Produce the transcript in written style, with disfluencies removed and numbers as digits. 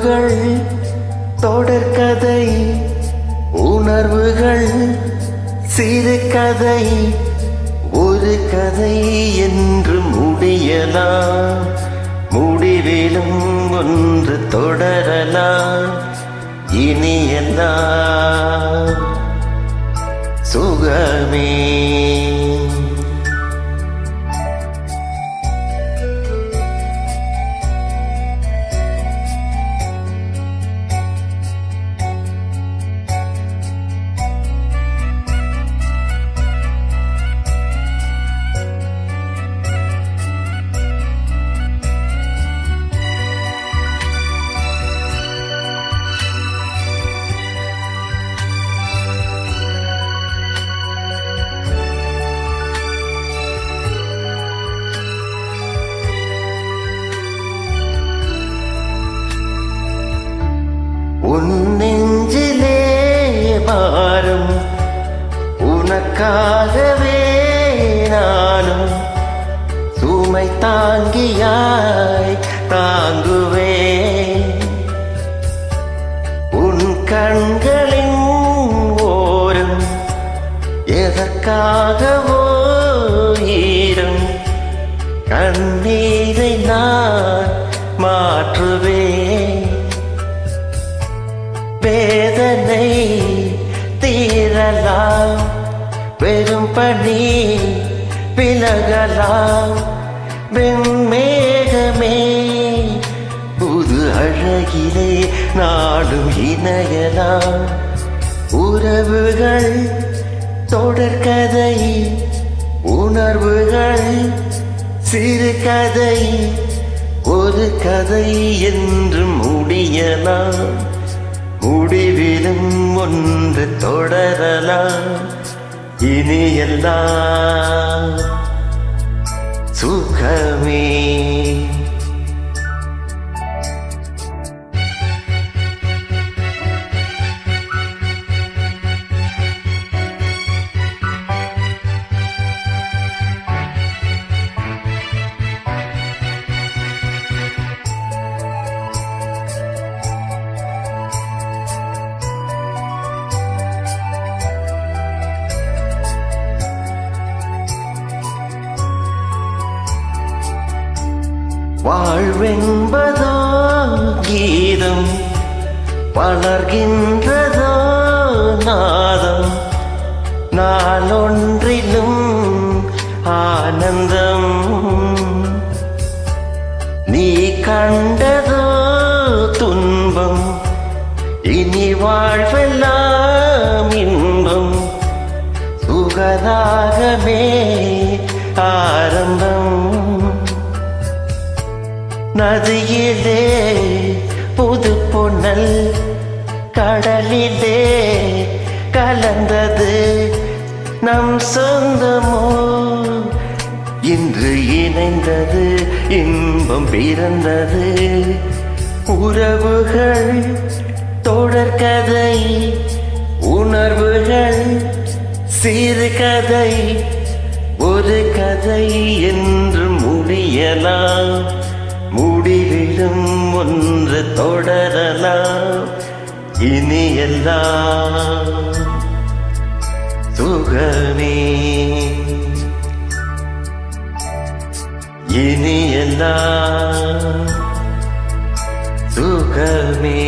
உறவுகள் தொடர்கதை, உணர்வுகள் சிறுகதை, ஒரு கதை என்று முடியலாம், முடிவிலும் ஒன்று தொடரலாம். இனி எல்லாம் சுகமே. உன் நெஞ்சிலே பாரும் உனக்காகவே நானும் சுமை தாங்கியாய் தாங்குவேன். உன் கண்களின் ஓரம் எதற்காகவோ ஈரம், கண்ணீரை நான் மாற்றுவேன். வேதனை தீரலாம், வெறும் பனி விலகலாம். வெண்மேகமே புது அழகிலே நாடும் இணையலாம். உறவுகள் தொடர்கதை, உணர்வுகள் சிறுகதை, ஒரு கதை என்று முடியலாம், முடிவிலும் ஒன்று தொடரலாம். இனி எல்லாம் சுகமே. வாழ்வென்பதோ கீதம், வளர்கின்றதோ நாதம், நாளொன்றிலும் ஆனந்தம். நீ கண்டதோ துன்பம், இனி வாழ்வெல்லாம் இன்பம். சுகராகமே ஆரம்பம். நதியிலே புது பொன்னல், கடலிலே கலந்தது நம் சொந்தமோ. இன்று இணைந்தது, இன்பம் பிறந்தது. உறவுகள் தொடர்கதை, உணர்வுகள் சிறுகதை, ஒரு கதை என்று முடியலாம், முடிவிலும் ஒன்று தொடரலாம். இனி எல்லாம் சுகமே. இனி எல்லாம் சுகமே.